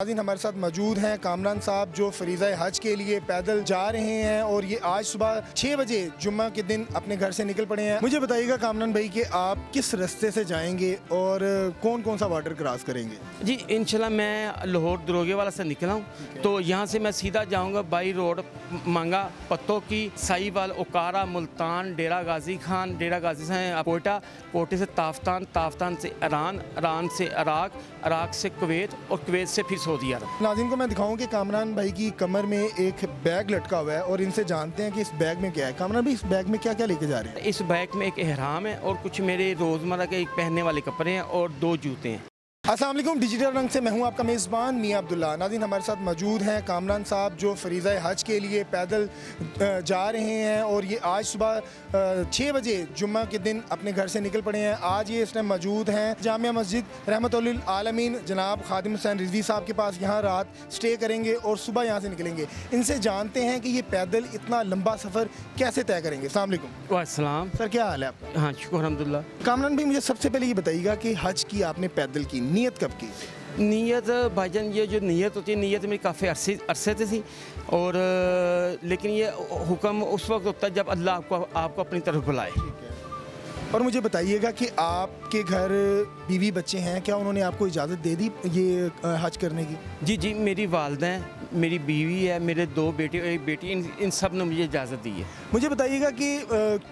नाज़रीन हमारे साथ मौजूद हैं कामरान साहब जो फरीज़ा हज के लिए पैदल जा रहे हैं और ये आज सुबह 6 बजे जुम्मा के दिन अपने घर से निकल पड़े हैं। मुझे बताइएगा कामरान भाई कि आप किस रास्ते से जाएंगे और कौन कौन सा बॉर्डर क्रॉस करेंगे? जी इंशाल्लाह मैं लाहौर दरोगे वाला से निकला हूँ, तो यहाँ से मैं सीधा जाऊँगा बाई रोड मांगा पत्तों की साईवाल ओकारा मुल्तान डेरा गाजी खान डेरा गाजी से कोयटा, कोयटे से ताफ्तान, ताफ्तान से ईरान, ईरान से इराक, इराक से कुवैत और कुवैत से फिर सऊदी अरब। नाज़रीन को मैं दिखाऊं कि कामरान भाई की कमर में एक बैग लटका हुआ है और इनसे जानते हैं कि इस बैग में क्या है। कामरान भाई इस बैग में क्या क्या लेके जा रहे हैं? इस बैग में एक एहराम है और कुछ मेरे रोज़मर्रा के पहनने वाले कपड़े हैं और 2 जूते हैं। अस्सलाम वालेकुम, डिजिटल रंग से मैं हूं आपका मेज़बान मियां अब्दुल्ला। नाज़रीन हमारे साथ मौजूद हैं कामरान साहब जो फरीज़ा हज के लिए पैदल जा रहे हैं और ये आज सुबह 6 बजे जुम्मा के दिन अपने घर से निकल पड़े हैं। आज ये इस टाइम मौजूद हैं जामिया मस्जिद रहमतुल आलमीन जनाब खादिम हुसैन रिजवी साहब के पास। यहाँ रात स्टे करेंगे और सुबह यहाँ से निकलेंगे। इनसे जानते हैं कि ये पैदल इतना लंबा सफ़र कैसे तय करेंगे। अस्सलाम वालेकुम। वालेकुम सर, क्या हाल है आपका? हाँ शुक्र अल्हम्दुलिल्लाह। कामरान भाई मुझे सबसे पहले ये बताइएगा कि हज की आपने पैदल की नीयत कब की? नीयत भाईजान, ये जो नीयत होती है, नीयत मेरी काफ़ी अरसे से थी और लेकिन ये हुक्म उस वक्त होता है जब अल्लाह आपको अपनी तरफ बुलाए। और मुझे बताइएगा कि आपके घर बीवी बच्चे हैं, क्या उन्होंने आपको इजाज़त दे दी ये हज करने की? जी जी, मेरी वालदा हैं, मेरी बीवी है, मेरे 2 बेटे और एक बेटी, इन सब ने मुझे इजाज़त दी है। मुझे बताइएगा कि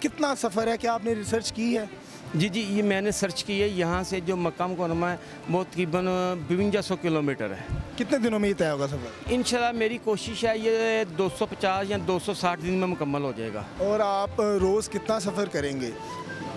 कितना सफ़र है, क्या आपने रिसर्च की है? जी जी, ये मैंने सर्च की है। यहाँ से जो मक्का मुकर्रमा है वो तकरीबन 5200 किलोमीटर है। कितने दिनों में ये तय होगा सफ़र? इंशाल्लाह मेरी कोशिश है ये 250 या 260 दिन में मुकम्मल हो जाएगा। और आप रोज़ कितना सफ़र करेंगे?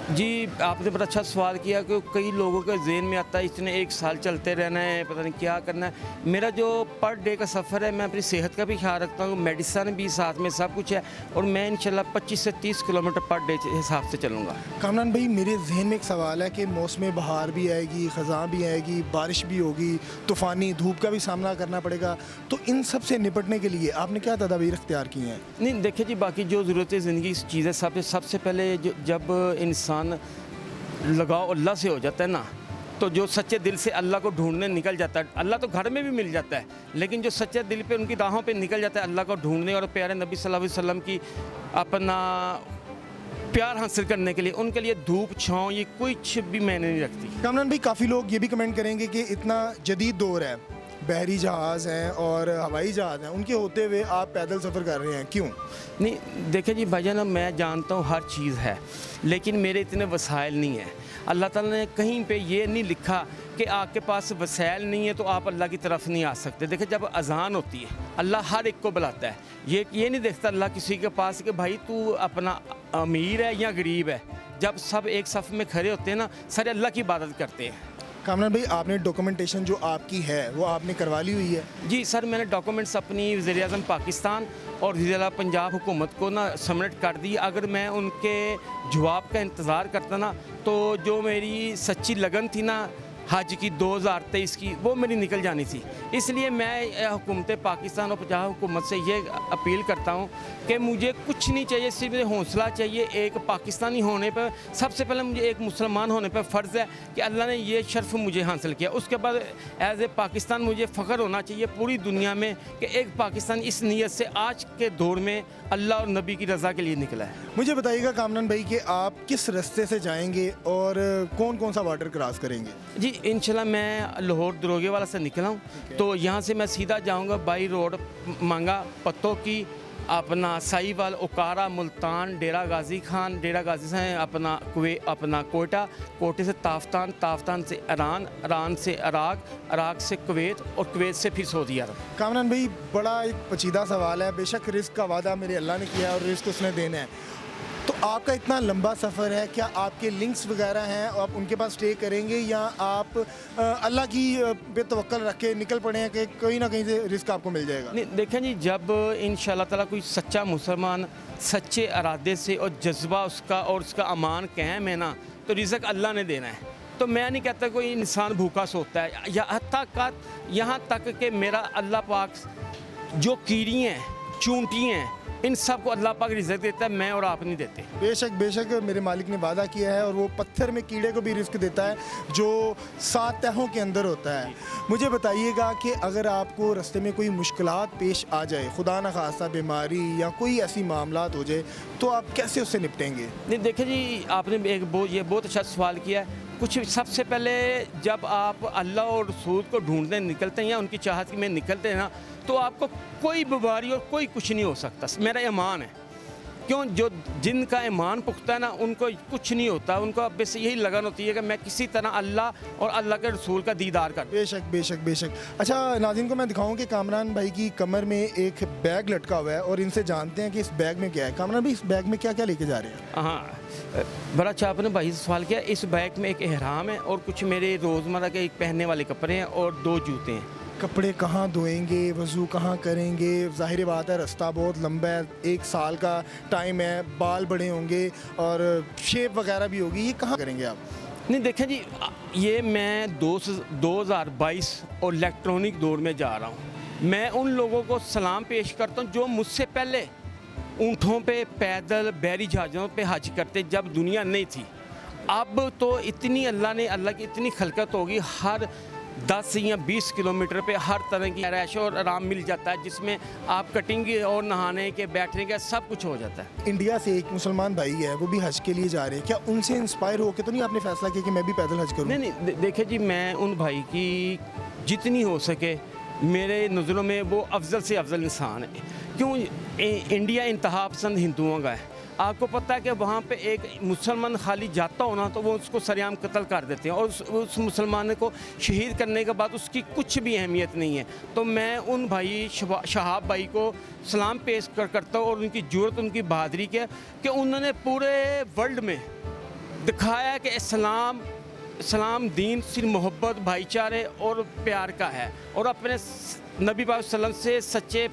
जी आपने बड़ा अच्छा सवाल किया कि कई लोगों के ज़हन में आता है इसने 1 साल चलते रहना है, पता नहीं क्या करना है। मेरा जो पर डे का सफ़र है, मैं अपनी सेहत का भी ख्याल रखता हूँ, मेडिसन भी साथ में सब कुछ है और मैं इंशाल्लाह 25 से 30 किलोमीटर पर डे के हिसाब से चलूँगा। कामरान भाई मेरे जहन में एक सवाल है कि मौसम बहार भी आएगी, ख़ज़ां भी आएगी, बारिश भी होगी, तूफ़ानी धूप का भी सामना करना पड़ेगा, तो इन सब से निपटने के लिए आपने क्या तदाबीर इख्तियार की हैं? नहीं देखिए जी, बाकी जो ज़रूरत है ज़िंदगी की चीज़ें सबसे पहले जब इंसान लगाव अल्लाह से हो जाता है ना, तो जो सच्चे दिल से अल्लाह को ढूंढने निकल जाता है, अल्लाह तो घर में भी मिल जाता है, लेकिन जो सच्चे दिल पे उनकी राहों पे निकल जाता है अल्लाह को ढूंढने और प्यारे नबी सल्लल्लाहु अलैहि वसल्लम की अपना प्यार हासिल करने के लिए, उनके लिए धूप छाँव ये कुछ भी मैंने नहीं रखती। कामरान भाई काफ़ी लोग ये भी कमेंट करेंगे कि इतना जदीद दौर है, बहरी जहाज़ हैं और हवाई जहाज़ हैं, उनके होते हुए आप पैदल सफ़र कर रहे हैं, क्यों? नहीं देखिए जी भाईजान, मैं जानता हूँ हर चीज़ है, लेकिन मेरे इतने वसाइल नहीं है। अल्लाह ताला ने कहीं पे ये नहीं लिखा कि आपके पास वसाइल नहीं है तो आप अल्लाह की तरफ नहीं आ सकते। देखिए जब अजान होती है अल्लाह हर एक को बुलाता है, ये नहीं देखता अल्लाह किसी के पास कि भाई तू अपना अमीर है या गरीब है। जब सब एक सफ़ में खड़े होते हैं ना, सारे अल्लाह की इबादत करते हैं। कामरान भाई आपने डॉक्यूमेंटेशन जो आपकी है वो आपने करवा ली हुई है? जी सर, मैंने डॉक्यूमेंट्स अपनी वज़ीर-ए-आज़म पाकिस्तान और ज़िला पंजाब हुकूमत को ना सबमिट कर दी। अगर मैं उनके जवाब का इंतज़ार करता ना, तो जो मेरी सच्ची लगन थी ना हज की 2023 की, वो मेरी निकल जानी थी। इसलिए मैं हुकूमत पाकिस्तान और पंजाब हुकूमत से ये अपील करता हूँ कि मुझे कुछ नहीं चाहिए, सिर्फ मुझे हौसला चाहिए। एक पाकिस्तानी होने पर सबसे पहले मुझे एक मुसलमान होने पर फ़र्ज़ है कि अल्लाह ने ये शर्फ़ मुझे हासिल किया। उसके बाद एज़ ए पाकिस्तान मुझे फ़ख्र होना चाहिए पूरी दुनिया में कि एक पाकिस्तान इस नीयत से आज के दौर में अल्लाह और नबी की रज़ा के लिए निकला है। मुझे बताइएगा कामरान भाई कि आप किस रास्ते से जाएंगे और कौन कौन सा बॉर्डर क्रॉस करेंगे? जी इंशाल्लाह मैं लाहौर दरोगे वाला से निकला हूँ, तो यहाँ से मैं सीधा जाऊँगा बाई रोड मांगा पत्तों की अपना साईवाल ओकारा मुल्तान डेरा गाजी खान डेरा गाजी से अपना कोयटा, कोयटे से ताफ्तान, ताफ्तान से ईरान, ईरान से इराक, इराक से कुवैत और कुवैत से फिर सऊदी अरब। कामरान भाई बड़ा एक पेचीदा सवाल है। बेशक रिस्क का वादा मेरे अल्लाह ने किया और रिस्क उसने देना है, तो आपका इतना लंबा सफ़र है, क्या आपके लिंक्स वगैरह हैं, आप उनके पास स्टे करेंगे या आप अल्लाह की पे तवक्कल रख के निकल पड़े हैं कि कहीं ना कहीं से रिस्क आपको मिल जाएगा? नहीं देखें जी, जब इंशाल्लाह ताला कोई सच्चा मुसलमान सच्चे इरादे से और जज्बा उसका और उसका अमान कायम है ना, तो रिज़्क अल्लाह ने देना है। तो मैं नहीं कहता कोई इंसान भूखा सोता है, यहाँ तक कि मेरा अल्लाह पाक जो कीड़ी हैं, चूंटी हैं, इन सब को अल्लाह पाक रिज़्क़ देता है, मैं और आप नहीं देते। बेशक मेरे मालिक ने वादा किया है और वो पत्थर में कीड़े को भी रिस्क देता है जो 7 तहों के अंदर होता है। मुझे बताइएगा कि अगर आपको रास्ते में कोई मुश्किलात पेश आ जाए, खुदा न खास्ता बीमारी या कोई ऐसी मामलात हो जाए, तो आप कैसे उससे निपटेंगे? नहीं देखिए जी, आपने ये बहुत अच्छा सवाल किया है। कुछ सबसे पहले जब आप अल्लाह और रसूल को ढूंढने निकलते हैं या उनकी चाहत में निकलते हैं ना, तो आपको कोई बीमारी और कोई कुछ नहीं हो सकता। मेरा ईमान है, क्यों, जो जिनका ईमान पुख्ता है ना, उनको कुछ नहीं होता। उनको अब बस यही लगन होती है कि मैं किसी तरह अल्लाह और अल्लाह के रसूल का दीदार कर। बेशक। अच्छा नाज़रीन को मैं दिखाऊं कि कामरान भाई की कमर में एक बैग लटका हुआ है और इनसे जानते हैं कि इस बैग में क्या है। कामरान भाई, इस बैग में क्या क्या लेके जा रहे हैं? हाँ, बड़ा अच्छा आपने भाई से सवाल किया। इस बैग में एक एहराम है और कुछ मेरे रोज़मर्रा के पहनने वाले कपड़े हैं और 2 जूते हैं। कपड़े कहाँ धोएंगे, वज़ू कहाँ करेंगे? ज़ाहिर बात है रास्ता बहुत लंबा है, 1 साल का टाइम है, बाल बड़े होंगे और शेप वगैरह भी होगी, ये कहाँ करेंगे आप? नहीं देखें जी, ये मैं 2022 और इलेक्ट्रॉनिक दौर में जा रहा हूँ। मैं उन लोगों को सलाम पेश करता हूँ जो मुझसे पहले ऊँटों पे, पैदल, बहरी जहाज़ों पे हज करते जब दुनिया नहीं थी। अब तो इतनी अल्लाह की इतनी खलकत होगी, हर 10 या 20 किलोमीटर पे हर तरह की रैश और आराम मिल जाता है, जिसमें आप कटिंग और नहाने के, बैठने के सब कुछ हो जाता है। इंडिया से एक मुसलमान भाई है, वो भी हज के लिए जा रहे हैं, क्या उनसे इंस्पायर होकर तो नहीं आपने फैसला किया कि मैं भी पैदल हज करूँ? नहीं, देखिए जी, मैं उन भाई की जितनी हो सके मेरे नज़रों में वो अफजल से अफजल इंसान है। क्यों, इंडिया इंतहा पसंद हिंदुओं का है। आपको पता है कि वहाँ पे एक मुसलमान खाली जाता हो ना, तो वो उसको सरेआम कत्ल कर देते हैं और उस मुसलमान को शहीद करने के बाद उसकी कुछ भी अहमियत नहीं है। तो मैं उन भाई शहाब भाई को सलाम पेश करता हूँ और उनकी जुर्रत, उनकी बहादुरी के कि उन्होंने पूरे वर्ल्ड में दिखाया कि इस्लाम दीन सिर्फ मोहब्बत, भाईचारे और प्यार का है, और अपने नबी पाक सल्लल्लाहु अलैहि वसल्लम से सच्चे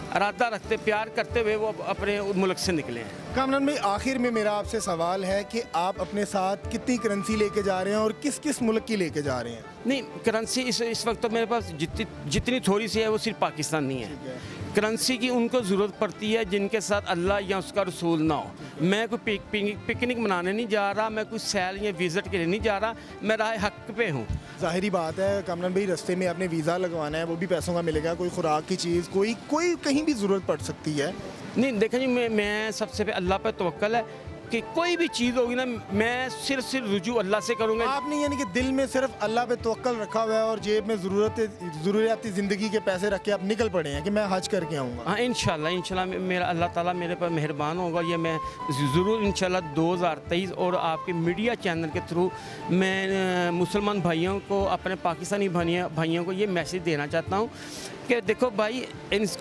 इरादा रखते, प्यार करते हुए वो अपने मुल्क से निकले हैं। कामरान भाई, आखिर में मेरा आपसे सवाल है कि आप अपने साथ कितनी करेंसी लेके जा रहे हैं और किस किस मुल्क की लेके जा रहे हैं? नहीं, करेंसी इस वक्त तो मेरे पास जितनी थोड़ी सी है वो सिर्फ पाकिस्तान नहीं है। करेंसी की उनको ज़रूरत पड़ती है जिनके साथ अल्लाह या उसका रसूल ना हो। मैं कोई पिकनिक मनाने नहीं जा रहा, मैं कोई सैल या विज़िट के लिए नहीं जा रहा, मैं राह हक पे हूँ। ज़ाहिरी बात है कामरान भाई, रास्ते में आपने वीज़ा लगवाना है, वो भी पैसों का मिलेगा, कोई खुराक की चीज़, कोई कहीं भी ज़रूरत पड़ सकती है। नहीं देखें जी, मैं सबसे पहले अल्लाह पर तवक्कल है कि कोई भी चीज़ होगी ना, मैं सिर्फ रुजू अल्लाह से करूँगा। आपने यानी कि दिल में सिर्फ अल्लाह पे तवक्कल रखा हुआ है और जेब में ज़रूरियाती ज़िंदगी के पैसे रख के आप निकल पड़े हैं कि मैं हज करके आऊँगा। हाँ, इंशाल्लाह मेरा अल्लाह ताला मेरे पर मेहरबान होगा। ये मैं ज़रूर इंशाल्लाह 2023 और आपके मीडिया चैनल के थ्रू मैं मुसलमान भाइयों को, अपने पाकिस्तानी भाइयों को ये मैसेज देना चाहता हूँ कि देखो भाई,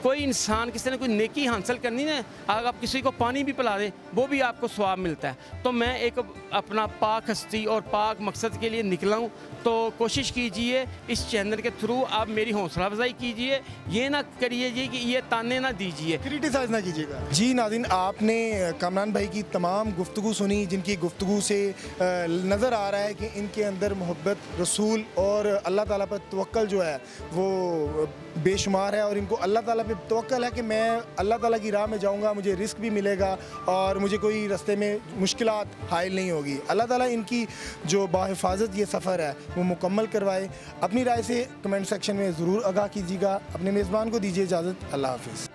कोई इंसान किसी ने कोई नेकी हासिल करनी है, अगर आप किसी को पानी भी पिला दें वो भी आपको स्वाब मिलता है। तो मैं एक अपना पाक हस्ती और पाक मकसद के लिए निकला हूँ, तो कोशिश कीजिए इस चैनल के थ्रू आप मेरी हौसला अफजाई कीजिए, ये ना करिए जी कि ये ताने ना दीजिए, क्रिटिसाइज ना कीजिएगा। जी नाज़रीन, आपने कामरान भाई की तमाम गुफ्तगू सुनी, जिनकी गुफ्तगू से नज़र आ रहा है कि इनके अंदर मोहब्बत, रसूल और अल्लाह ताला पर तवक्कल जो है वो बेशुमार है, और इनको अल्लाह ताला पे तवक्कल है कि मैं अल्लाह ताला की राह में जाऊंगा, मुझे रिस्क भी मिलेगा और मुझे कोई रास्ते में मुश्किलात हायल नहीं होगी। अल्लाह ताला इनकी जो बाहिफाजत ये सफ़र है वो मुकम्मल करवाए। अपनी राय से कमेंट सेक्शन में ज़रूर आगाह कीजिएगा। अपने मेज़बान को दीजिए इजाज़त। अल्लाह हाफ़िज़।